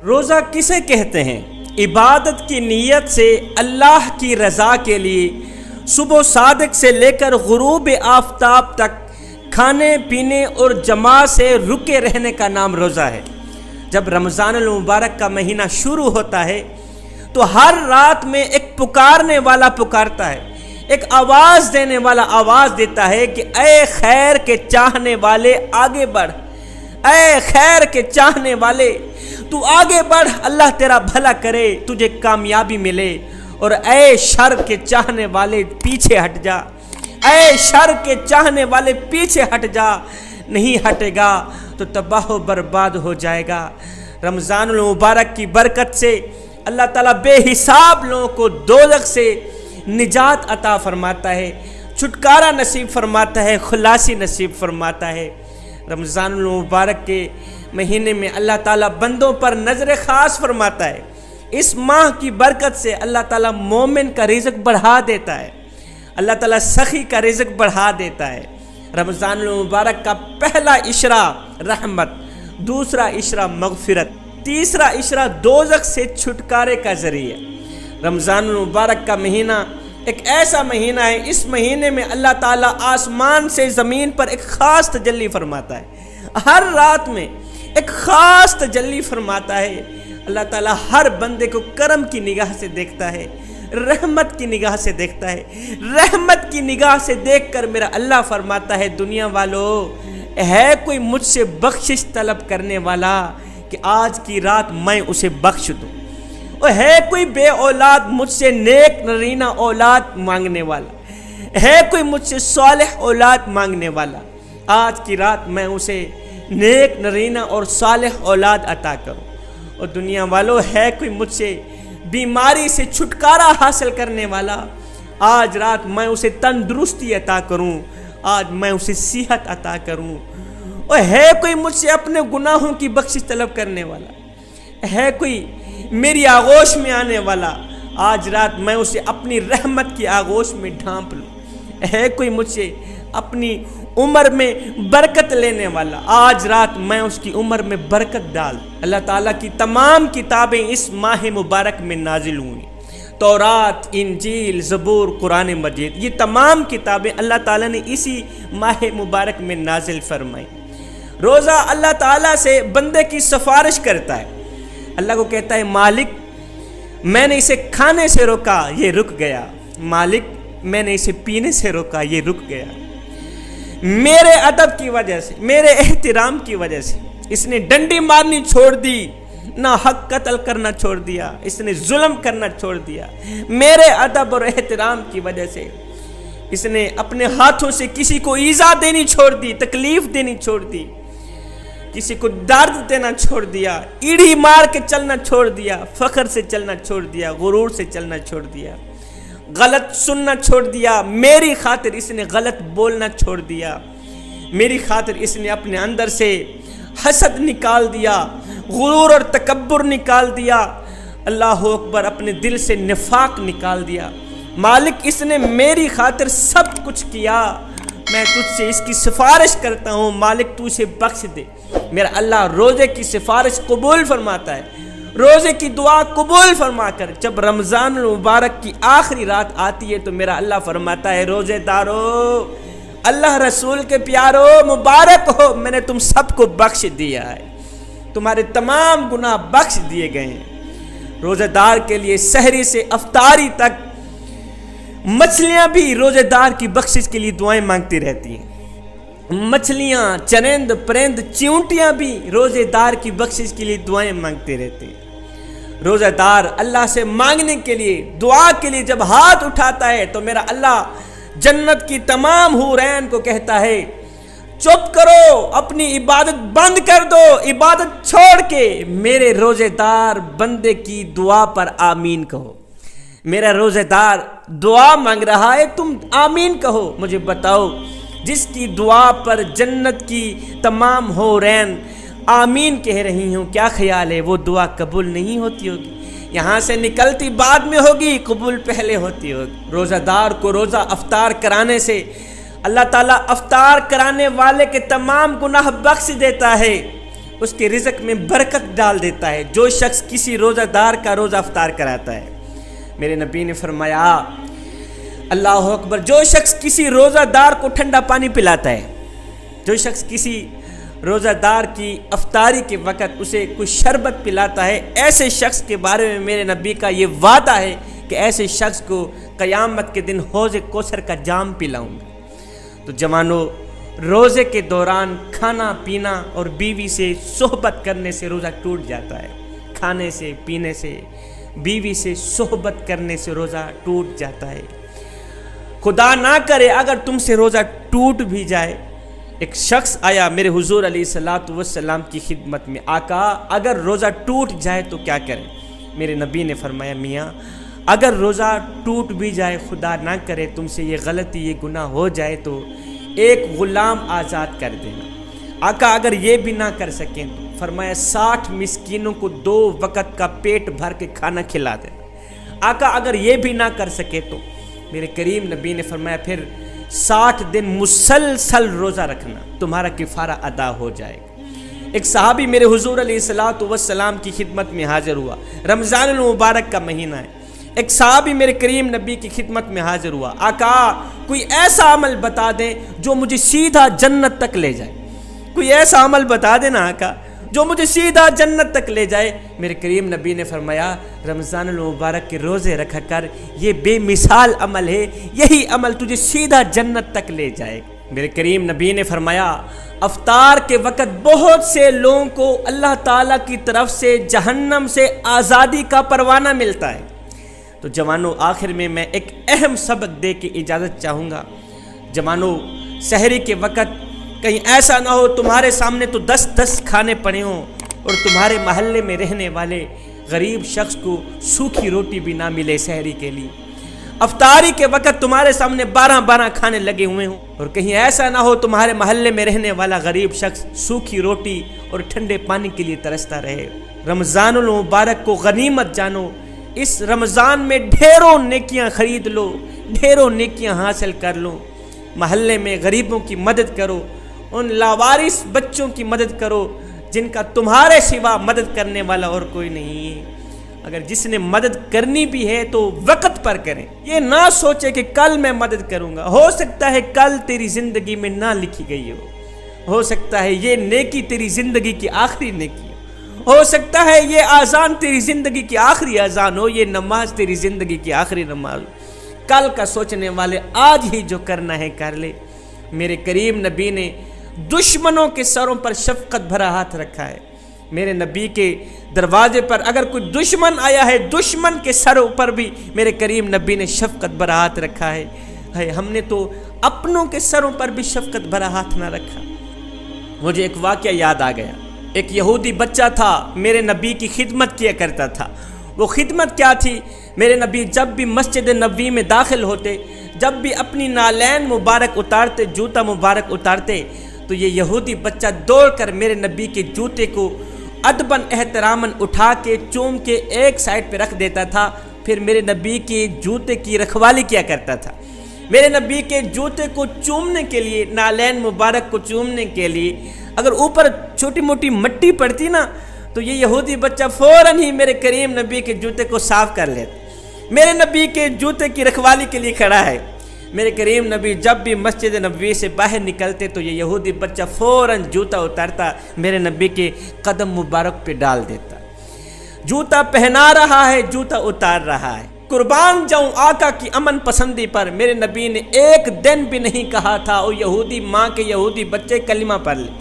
روزہ کسے کہتے ہیں؟ عبادت کی نیت سے اللہ کی رضا کے لیے صبح صادق سے لے کر غروب آفتاب تک کھانے پینے اور جماعت سے رکے رہنے کا نام روزہ ہے۔ جب رمضان المبارک کا مہینہ شروع ہوتا ہے تو ہر رات میں ایک پکارنے والا پکارتا ہے، ایک آواز دینے والا آواز دیتا ہے کہ اے خیر کے چاہنے والے آگے بڑھ، اے خیر کے چاہنے والے تو آگے بڑھ، اللہ تیرا بھلا کرے، تجھے کامیابی ملے، اور اے شر کے چاہنے والے پیچھے ہٹ جا، اے شر کے چاہنے والے پیچھے ہٹ جا، نہیں ہٹے گا تو تباہ و برباد ہو جائے گا۔ رمضان المبارک کی برکت سے اللہ تعالیٰ بے حساب لوگوں کو دوزخ سے نجات عطا فرماتا ہے، چھٹکارا نصیب فرماتا ہے، خلاصی نصیب فرماتا ہے۔ رمضان المبارک کے مہینے میں اللہ تعالیٰ بندوں پر نظر خاص فرماتا ہے۔ اس ماہ کی برکت سے اللہ تعالیٰ مومن کا رزق بڑھا دیتا ہے، اللہ تعالیٰ سخی کا رزق بڑھا دیتا ہے۔ رمضان المبارک کا پہلا اشرا رحمت، دوسرا اشرا مغفرت، تیسرا اشرا دوزخ سے چھٹکارے کا ذریعہ۔ رمضان المبارک کا مہینہ ایک ایسا مہینہ ہے، اس مہینے میں اللہ تعالیٰ آسمان سے زمین پر ایک خاص تجلی فرماتا ہے، ہر رات میں ایک خاص تجلی فرماتا ہے۔ اللہ تعالیٰ ہر بندے کو کرم کی نگاہ سے دیکھتا ہے، رحمت کی نگاہ سے دیکھتا ہے۔ رحمت کی نگاہ سے دیکھ کر میرا اللہ فرماتا ہے، دنیا والو ہے کوئی مجھ سے بخشش طلب کرنے والا کہ آج کی رات میں اسے بخش دوں، اور ہے کوئی بے اولاد مجھ سے نیک نرینہ اولاد مانگنے والا، ہے کوئی مجھ سے صالح اولاد مانگنے والا، آج کی رات میں اسے نیک نرینہ اور صالح اولاد عطا کروں۔ اور دنیا والو ہے کوئی مجھ سے بیماری سے چھٹکارا حاصل کرنے والا، آج رات میں اسے تندرستی عطا کروں، آج میں اسے صحت عطا کروں۔ اور ہے کوئی مجھ سے اپنے گناہوں کی بخشش طلب کرنے والا، ہے کوئی میری آغوش میں آنے والا، آج رات میں اسے اپنی رحمت کی آغوش میں ڈھانپ لوں۔ ہے کوئی مجھ سے اپنی عمر میں برکت لینے والا، آج رات میں اس کی عمر میں برکت ڈال۔ اللہ تعالیٰ کی تمام کتابیں اس ماہ مبارک میں نازل ہوئیں، تورات، انجیل، زبور، قرآن مجید، یہ تمام کتابیں اللہ تعالیٰ نے اسی ماہ مبارک میں نازل فرمائیں۔ روزہ اللہ تعالیٰ سے بندے کی سفارش کرتا ہے، اللہ کو کہتا ہے مالک میں نے اسے کھانے سے روکا، یہ رک گیا، مالک میں نے اسے پینے سے روکا، یہ رک گیا، میرے ادب کی وجہ سے، میرے احترام کی وجہ سے اس نے ڈنڈی مارنی چھوڑ دی، نہ حق قتل کرنا چھوڑ دیا، اس نے ظلم کرنا چھوڑ دیا، میرے ادب اور احترام کی وجہ سے اس نے اپنے ہاتھوں سے کسی کو ایذا دینی چھوڑ دی، تکلیف دینی چھوڑ دی، کسی کو درد دینا چھوڑ دیا، ایڑھی مار کے چلنا چھوڑ دیا، فخر سے چلنا چھوڑ دیا، غرور سے چلنا چھوڑ دیا، غلط سننا چھوڑ دیا، میری خاطر اس نے غلط بولنا چھوڑ دیا، میری خاطر اس نے اپنے اندر سے حسد نکال دیا، غرور اور تکبر نکال دیا، اللہ اکبر، اپنے دل سے نفاق نکال دیا۔ مالک اس نے میری خاطر سب کچھ کیا، میں تجھ سے اس کی سفارش کرتا ہوں، مالک تو اسے بخش دے۔ میرا اللہ روزے کی سفارش قبول فرماتا ہے، روزے کی دعا قبول فرما کر جب رمضان المبارک کی آخری رات آتی ہے تو میرا اللہ فرماتا ہے روزے دارو، اللہ رسول کے پیارو، مبارک ہو، میں نے تم سب کو بخش دیا ہے، تمہارے تمام گناہ بخش دیے گئے ہیں۔ روزے دار کے لیے سحری سے افطاری تک مچھلیاں بھی روزے دار کی بخشش کے لیے دعائیں مانگتی رہتی ہیں، مچھلیاں، چرند پرند، چیونٹیاں بھی روزے دار کی بخشش کے لیے دعائیں مانگتے رہتے ہیں۔ روزہ دار اللہ سے مانگنے کے لیے، دعا کے لیے جب ہاتھ اٹھاتا ہے تو میرا اللہ جنت کی تمام حورین کو کہتا ہے چپ کرو، اپنی عبادت بند کر دو، عبادت چھوڑ کے میرے روزے دار بندے کی دعا پر آمین کہو۔ میرا روزے دار دعا مانگ رہا ہے، تم آمین کہو۔ مجھے بتاؤ جس کی دعا پر جنت کی تمام حورین آمین کہہ رہی ہوں، کیا خیال ہے وہ دعا قبول نہیں ہوتی ہوگی؟ یہاں سے نکلتی بعد میں ہوگی، قبول پہلے ہوتی ہوگی۔ روزہ دار کو روزہ افطار کرانے سے اللہ تعالیٰ افطار کرانے والے کے تمام گناہ بخش دیتا ہے، اس کے رزق میں برکت ڈال دیتا ہے جو شخص کسی روزہ دار کا روزہ افطار کراتا ہے۔ میرے نبی نے فرمایا اللہ اکبر، جو شخص کسی روزہ دار کو ٹھنڈا پانی پلاتا ہے، جو شخص کسی روزہ دار کی افطاری کے وقت اسے کوئی شربت پلاتا ہے، ایسے شخص کے بارے میں میرے نبی کا یہ وعدہ ہے کہ ایسے شخص کو قیامت کے دن حوض کوثر کا جام پلاؤں گا۔ تو جوانوں، روزے کے دوران کھانا پینا اور بیوی سے صحبت کرنے سے روزہ ٹوٹ جاتا ہے۔ کھانے سے، پینے سے، بیوی سے صحبت کرنے سے روزہ ٹوٹ جاتا ہے۔ خدا نہ کرے اگر تم سے روزہ ٹوٹ بھی جائے۔ ایک شخص آیا میرے حضور علیہ الصلوۃ والسلام کی خدمت میں، آقا اگر روزہ ٹوٹ جائے تو کیا کریں؟ میرے نبی نے فرمایا میاں اگر روزہ ٹوٹ بھی جائے، خدا نہ کرے تم سے یہ غلطی، یہ گناہ ہو جائے تو ایک غلام آزاد کر دینا۔ آقا اگر یہ بھی نہ کر سکیں تو فرمایا 60 مسکینوں کو 2 وقت کا پیٹ بھر کے کھانا کھلا دینا۔ آقا اگر یہ بھی نہ کر سکے تو میرے کریم نبی نے فرمایا پھر 60 دن مسلسل روزہ رکھنا، تمہارا کفارہ ادا ہو جائے گا۔ ایک صحابی میرے حضور علیہ الصلوۃ والسلام کی خدمت میں حاضر ہوا، رمضان المبارک کا مہینہ ہے۔ ایک صحابی میرے کریم نبی کی خدمت میں حاضر ہوا، آقا کوئی ایسا عمل بتا دیں جو مجھے سیدھا جنت تک لے جائے، کوئی ایسا عمل بتا دینا آقا جو مجھے سیدھا جنت تک لے جائے۔ میرے کریم نبی نے فرمایا رمضان المبارک کے روزے رکھا کر، یہ بے مثال عمل ہے، یہی عمل تجھے سیدھا جنت تک لے جائے۔ میرے کریم نبی نے فرمایا افطار کے وقت بہت سے لوگوں کو اللہ تعالیٰ کی طرف سے جہنم سے آزادی کا پروانہ ملتا ہے۔ تو جوانوں، آخر میں ایک اہم سبق دے کے اجازت چاہوں گا۔ جوانوں، سحری کے وقت کہیں ایسا نہ ہو تمہارے سامنے تو 10 کھانے پڑے ہوں اور تمہارے محلے میں رہنے والے غریب شخص کو سوکھی روٹی بھی نہ ملے سحری کے لیے۔ افطاری کے وقت تمہارے سامنے 12 کھانے لگے ہوئے ہوں اور کہیں ایسا نہ ہو تمہارے محلے میں رہنے والا غریب شخص سوکھی روٹی اور ٹھنڈے پانی کے لیے ترستا رہے۔ رمضان المبارک کو غنیمت جانو، اس رمضان میں ڈھیروں نیکیاں خرید لو، ڈھیروں نیکیاں حاصل کر لو۔ محلے میں غریبوں کی مدد کرو، ان لاوارث بچوں کی مدد کرو جن کا تمہارے سوا مدد کرنے والا اور کوئی نہیں ہے۔ اگر جس نے مدد کرنی بھی ہے تو وقت پر کریں، یہ نہ سوچے کہ کل میں مدد کروں گا، ہو سکتا ہے کل تیری زندگی میں نہ لکھی گئی ہو سکتا ہے یہ نیکی تیری زندگی کی آخری نیکی ہو سکتا ہے یہ اذان تیری زندگی کی آخری اذان ہو، یہ نماز تیری زندگی کی آخری نماز ہو۔ کل کا سوچنے والے آج ہی جو کرنا ہے کر لے۔ میرے کریم نبی نے دشمنوں کے سروں پر شفقت بھرا ہاتھ رکھا ہے۔ میرے نبی کے دروازے پر اگر کوئی دشمن آیا ہے، دشمن کے سروں پر بھی میرے کریم نبی نے شفقت بھرا ہاتھ رکھا ہے۔ ہم نے تو اپنوں کے سروں پر بھی شفقت بھرا ہاتھ نہ رکھا۔ مجھے ایک واقعہ یاد آ گیا۔ ایک یہودی بچہ تھا، میرے نبی کی خدمت کیا کرتا تھا۔ وہ خدمت کیا تھی؟ میرے نبی جب بھی مسجد نبوی میں داخل ہوتے، جب بھی اپنی نالین مبارک اتارتے، جوتا مبارک اتارتے، تو یہ یہودی بچہ دوڑ کر میرے نبی کے جوتے کو ادباً احتراماً اٹھا کے چوم کے ایک سائڈ پہ رکھ دیتا تھا، پھر میرے نبی کے جوتے کی رکھوالی کیا کرتا تھا۔ میرے نبی کے جوتے کو چومنے کے لیے، نالین مبارک کو چومنے کے لیے اگر اوپر چھوٹی موٹی مٹی پڑتی نا تو یہ یہودی بچہ فوراً ہی میرے کریم نبی کے جوتے کو صاف کر لیتا۔ میرے نبی کے جوتے کی رکھوالی کے لیے کھڑا ہے۔ میرے کریم نبی جب بھی مسجد نبوی سے باہر نکلتے تو یہ یہودی بچہ فوراً جوتا اتارتا، میرے نبی کے قدم مبارک پہ ڈال دیتا۔ جوتا پہنا رہا ہے، جوتا اتار رہا ہے۔ قربان جاؤں آقا کی امن پسندی پر، میرے نبی نے ایک دن بھی نہیں کہا تھا او یہودی ماں کے یہودی بچے کلمہ پڑھ لے،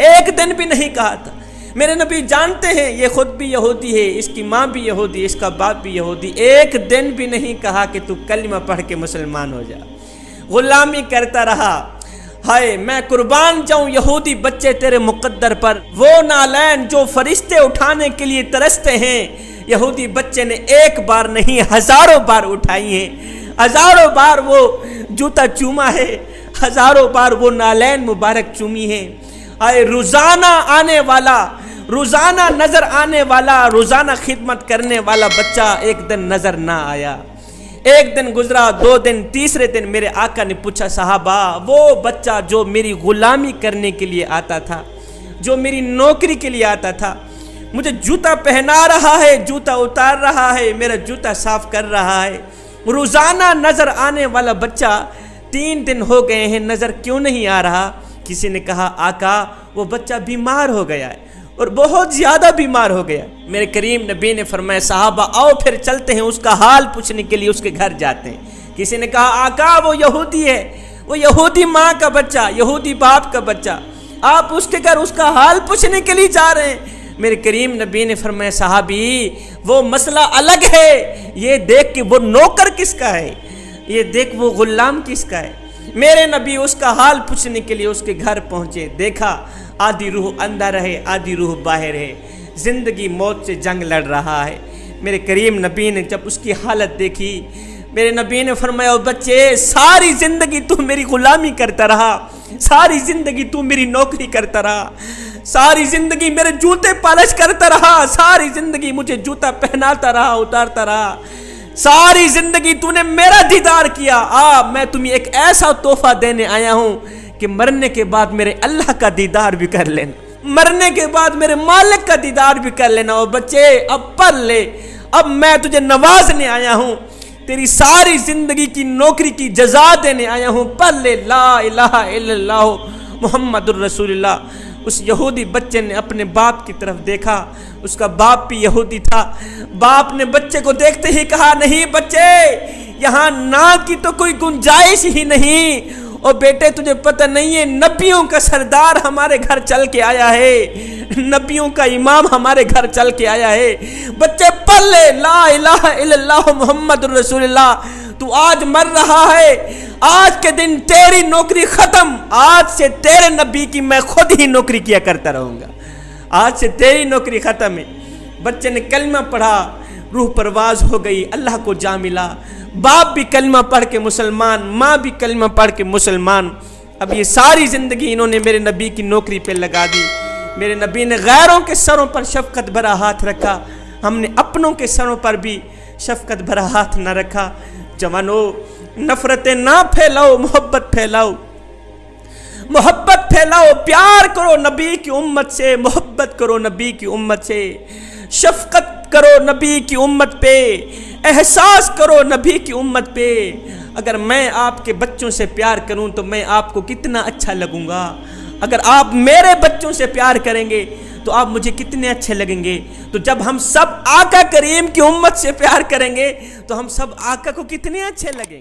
ایک دن بھی نہیں کہا تھا۔ میرے نبی جانتے ہیں یہ خود بھی یہودی ہے، اس کی ماں بھی یہودی، اس کا باپ بھی یہودی، ایک دن بھی نہیں کہا کہ تو کلمہ پڑھ کے مسلمان ہو جا۔ غلامی کرتا رہا۔ ہائے میں قربان جاؤں یہودی بچے تیرے مقدر پر، وہ نالین جو فرشتے اٹھانے کے لیے ترستے ہیں، یہودی بچے نے ایک بار نہیں ہزاروں بار اٹھائی ہیں، ہزاروں بار وہ جوتا چوما ہے، ہزاروں بار وہ نالین مبارک چومی ہے۔ آئے روزانہ آنے والا، روزانہ نظر آنے والا، روزانہ خدمت کرنے والا بچہ ایک دن نظر نہ آیا۔ ایک دن گزرا، 2 دن، تیسرے دن میرے آقا نے پوچھا صحابہ وہ بچہ جو میری غلامی کرنے کے لیے آتا تھا، جو میری نوکری کے لیے آتا تھا، مجھے جوتا پہنا رہا ہے، جوتا اتار رہا ہے، میرا جوتا صاف کر رہا ہے۔ روزانہ نظر آنے والا بچہ 3 دن ہو گئے ہیں، نظر کیوں نہیں آ رہا؟ کسی نے کہا آقا وہ بچہ بیمار ہو گیا ہے، اور بہت زیادہ بیمار ہو گیا۔ میرے کریم نبی نے فرمایا صحابہ آؤ پھر چلتے ہیں، اس کا حال پوچھنے کے لیے اس کے گھر جاتے ہیں۔ کسی نے کہا آقا وہ یہودی ہے، وہ یہودی ماں کا بچہ، یہودی باپ کا بچہ، آپ اس کے گھر اس کا حال پوچھنے کے لیے جا رہے ہیں۔ میرے کریم نبی نے فرمایا صحابی وہ مسئلہ الگ ہے، یہ دیکھ کہ وہ نوکر کس کا ہے، یہ دیکھ وہ غلام کس کا ہے۔ میرے نبی اس کا حال پوچھنے کے لیے اس کے گھر پہنچے، دیکھا آدھی روح اندر ہے، آدھی روح باہر ہے، زندگی موت سے جنگ لڑ رہا ہے۔ میرے کریم نبی نے جب اس کی حالت دیکھی، میرے نبی نے فرمایا بچے ساری زندگی تو میری غلامی کرتا رہا، ساری زندگی تو میری نوکری کرتا رہا، ساری زندگی میرے جوتے پالش کرتا رہا، ساری زندگی مجھے جوتا پہناتا رہا، اتارتا رہا، ساری زندگی تو نے میرا دیدار کیا۔ میں تمہیں ایک ایسا تحفہ دینے آیا ہوں کہ مرنے کے بعد میرے اللہ کا دیدار بھی کر لینا، مرنے کے بعد میرے مالک کا دیدار بھی کر لینا۔ اور بچے اب پڑھ لے، اب میں تجھے نوازنے آیا ہوں، تیری ساری زندگی کی نوکری کی جزا دینے آیا ہوں، پڑھ لے لا الہ الا اللہ محمد الرسول اللہ۔ اس یہودی بچے نے اپنے باپ کی طرف دیکھا، اس کا باپ بھی یہودی تھا۔ باپ نے بچے کو دیکھتے ہی کہا نہیں بچے یہاں نا کی تو کوئی گنجائش ہی نہیں، اور بیٹے تجھے پتہ نہیں ہے نبیوں کا سردار ہمارے گھر چل کے آیا ہے، نبیوں کا امام ہمارے گھر چل کے آیا ہے، بچے پڑھ لے لا الہ الا اللہ محمد الرسول اللہ۔ تو آج مر رہا ہے، آج کے دن تیری نوکری ختم، آج سے تیرے نبی کی میں خود ہی نوکری کیا کرتا رہوں گا، آج سے تیری نوکری ختم ہے۔ بچے نے کلمہ پڑھا، روح پرواز ہو گئی، اللہ کو جا ملا۔ باپ بھی کلمہ پڑھ کے مسلمان، ماں بھی کلمہ پڑھ کے مسلمان۔ اب یہ ساری زندگی انہوں نے میرے نبی کی نوکری پہ لگا دی۔ میرے نبی نے غیروں کے سروں پر شفقت بھرا ہاتھ رکھا، ہم نے اپنوں کے سروں پر بھی شفقت بھرا ہاتھ نہ رکھا۔ جوانو نفرتیں نہ پھیلاؤ، محبت پھیلاؤ، محبت پھیلاؤ، پیار کرو نبی کی امت سے، محبت کرو نبی کی امت سے، شفقت کرو نبی کی امت پہ، احساس کرو نبی کی امت پہ۔ اگر میں آپ کے بچوں سے پیار کروں تو میں آپ کو کتنا اچھا لگوں گا، اگر آپ میرے بچوں سے پیار کریں گے تو آپ مجھے کتنے اچھے لگیں گے۔ تو جب ہم سب آقا کریم کی امت سے پیار کریں گے تو ہم سب آقا کو کتنے اچھے لگیں گے۔